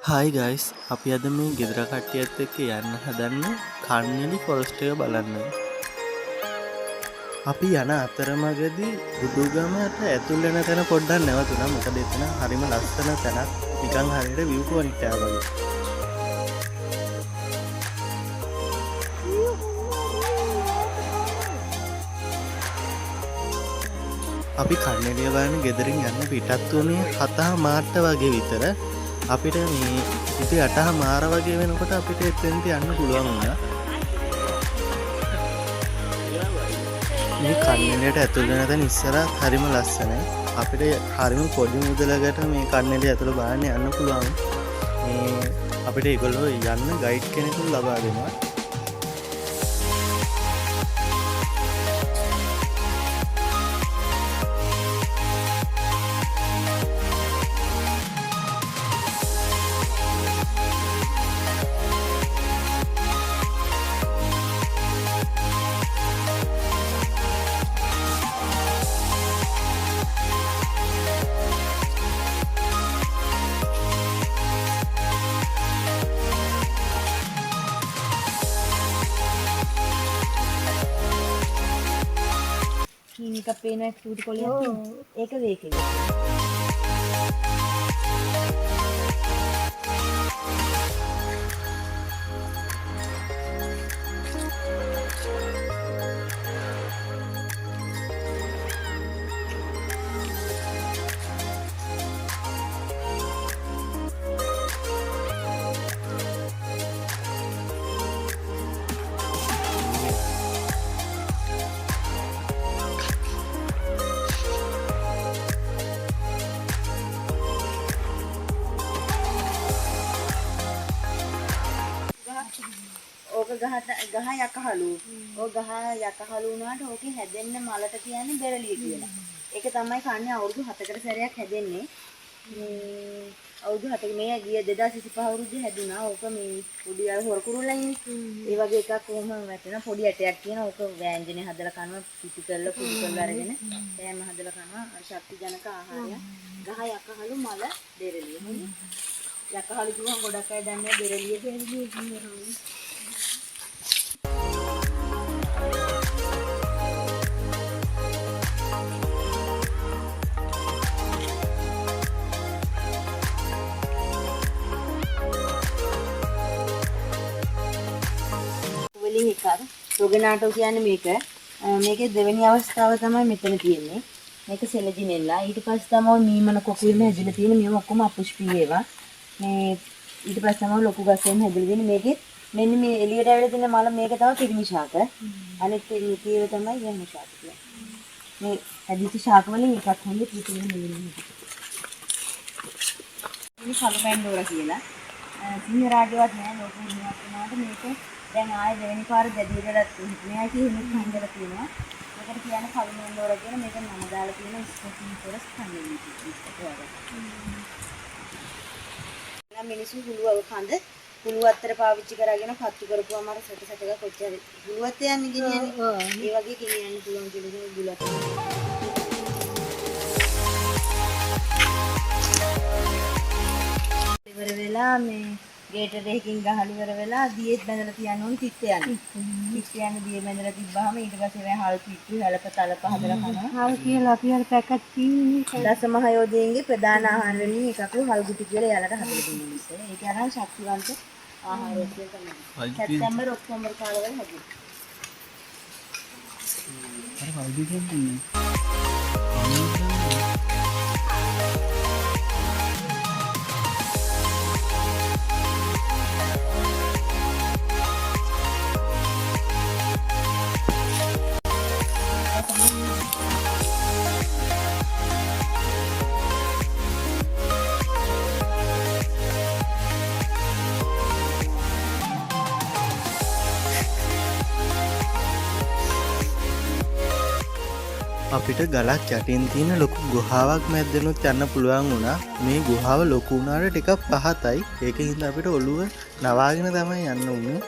හයි guys අපි අද මේ ගෙදර කට්ටියත් එක්ක යන්න හදන්නේ කන්නලි ෆොරස්ට් එක බලන්න. අපි යන අතරමඟදී බුදුගමට ඇතුල් වෙන තැන පොඩ්ඩක් නැවතුණා. මොකද එතන හරිම ලස්සන තැනක්. නිකන් හරියට view point එකක් වගේ. අපි කන්නලිය බලන්න ගෙදරින් යන්න පිටත් වුණේ 7:00 වගේ විතර. අපිට මේ ඉතින් 8:00 වගේ වෙනකොට අපිට එතෙන්ට යන්න පුළුවන් වුණා. මේ කන්නලියට ඇතුල් වෙන තැන ඉස්සරහ හරිම ලස්සනයි. අපිට හරිම පොඩි මුදලකට මේ කන්නලිය ඇතුළ බලන්න යන්න පුළුවන්. මේ අපිට ඒගොල්ලෝ යන්න ගයිඩ් කෙනෙකුත් ලබා දෙනවා. Ini kapena food kolean ඒක වේකේ. ඕක ගහ යකහලු. ඕක ගහ යකහලු වුණාට ඕකේ හැදෙන්න මලට කියන්නේ බෙරළිය කියලා. ඒක තමයි කන්නේ අවුරුදු 7කට සැරයක් හැදෙන්නේ. මේ අවුරුදු 7ක මේ ගිය 2025 අවුරුද්දේ හැදුනා. ඕක මේ පොඩි අර හොර කුරුල්ලයිනේ. ඒ වගේ එකක් කොහොම වැටෙන පොඩි ඇටයක් කියන ඕක වෑංජනේ හදලා කනවා පිටි කරලා කුඩු කරලා අරගෙන බෑම හදලා කනවා. අර ශක්ති ජනක ආහාරය. ගහ යකහලු මල බෙරළිය. යකහලු කිව්වම ගොඩක් අය දන්නේ බෙරළිය කියලා. වලින් එකක් රොගනාටෝ කියන්නේ මේක. මේකේ දෙවෙනි අවස්ථාව තමයි මෙතන තියෙන්නේ. මේක සෙලජිනෙල්ලා. ඊට පස්සේ තමයි මීමන කොකුවෙම හැදිලා තියෙන්නේ. මේව ඔක්කොම අපුෂ්පී ඒවා. මේ ඊට පස්සේ තමයි ලොකු ගස්යෙන් හැදිලා තියෙන්නේ. මේකේ මෙන්න මේ එළියට ඇවිල්ලා තියෙන මල මේක තමයි පිරිමි ශාක. අනිත් ඒවා තමයි යම් ශාක කියන්නේ. මේ හැදිච්ච ශාක වලින් එකක් හොඳ පිටින් නෙවෙයි. මේ කලුමැන්ඩෝර කියලා. සිංහ රාජ්‍යවත් නෑ ලෝකෙ ඉන්නත් වුණාට මේක දැන් ආයේ දෙවෙනි පාර දැඩියටත් මෙයා කියන්නේ හංගලා තියෙනවා. මේකට කියන්නේ කලුමැන්ඩෝර කියන මේක නම දාලා තියෙන ස්පෙෂල් ෆොරස්ට් කන්නේ මේක. මිනිස්සු හුළුව කඳ හුළුව අතර පාවිච්චි කරගෙන පත්තු කරපුවාම අර සැට සැටක කොච්චර හුළුවත් යන්නේ ගෙනියන්නේ. ඒ වගේ ගෙනියන්න පුළුවන් කියලා බුලත්. ඉවර වෙලා මේ ගේට් එකකින් ගහලා ඉවර වෙලා දියෙත් බැඳලා තියන්න ඕනේ පිට යන්නේ. පිට යන දිය බැඳලා තිබ්බාම ඊට පස්සේ මේ හල් පිට්ටු හැලප තලප හදලා කනවා. හල් කියලා අපි අර පැකට් තියෙන්නේ. දසමහ යෝධයන්ගේ ප්‍රධාන ආහාර වලින් එකක් හල් ගුටි කියලා යාලට හදලා දුන්නා මිස්සේ. ඒක අරන් ශක්තිවන්ත ආහාරයක් තමයි. සැප්තැම්බර් ඔක්තෝබර් කාලවල හැදෙන්නේ. අර වයිදි කියන්නේ අපිට ගලක් යටින් තියෙන ලොකු ගුහාවක් මැද්දෙනුත් යන්න පුළුවන් වුණා. මේ ගුහාව ලොකු වුණාට ටිකක් පහතයි. ඒකින් හින්දා අපිට ඔළුව නවාගෙන තමයි යන්න උනේ.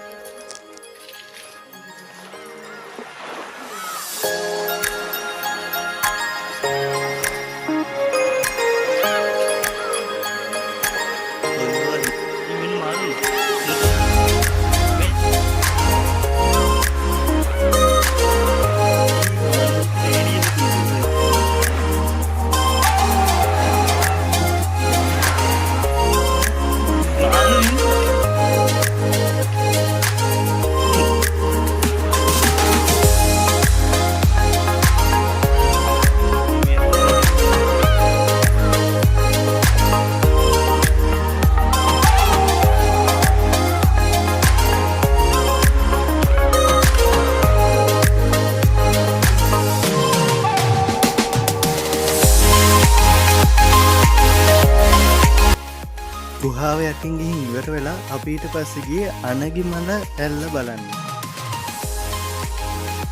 ගුහාව යටින් ගිහින් ඉවර වෙලා අපි ඊට පස්සේ ගියේ අනගිමල ඇල්ල බලන්න.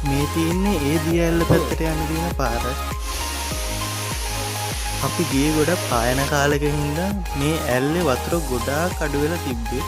මේ තියෙන්නේ ඒ දිය ඇල්ල පැත්තට යන දින පාර. අපි ගියේ ගොඩක් පායන කාලෙක හින්දා මේ ඇල්ලේ වතුර ගොඩාක් අඩු වෙලා තිබ්බේ.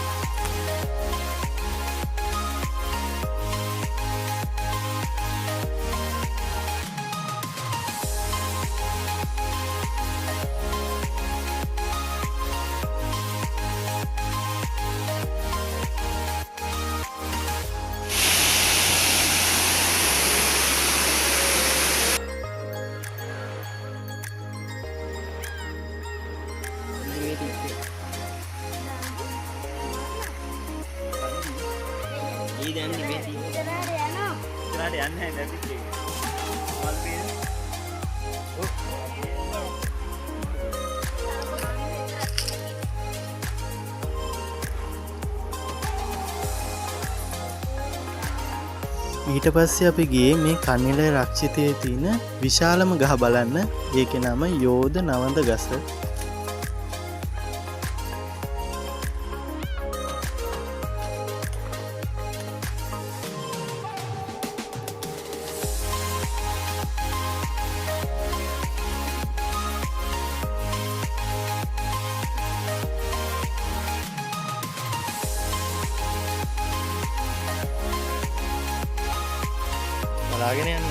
ඊට පස්සේ අපි ගියේ මේ කන්නිල රක්ෂිතයේ තියෙන විශාලම ගහ බලන්න. ඒකේ නම යෝධ නවඳ ගස. බලාගෙන යන්න.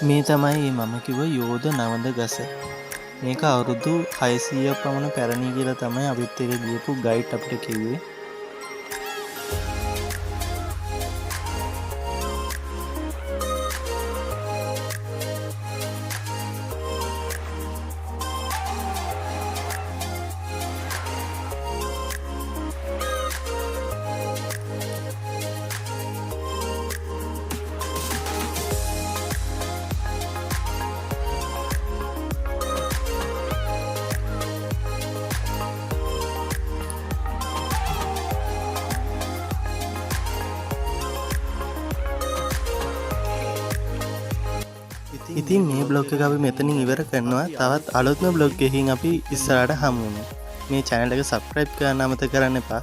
මේ තමයි මම කිව්ව යෝධ නවඳ ගස. මේක අවුරුදු 600 පමණ පැරණි කියලා තමයි අපිත් එක්ක ගියපු ගයිඩ් අපිට කිව්වේ. ඉතින් මේ බ්ලොග් එක අපි මෙතනින් ඉවර කරනවා. තවත් අලුත්ම බ්ලොග් එකකින් අපි ඉස්සරහට හමු වෙනවා. මේ channel එක subscribe කරන්න අමතක කරන්න එපා.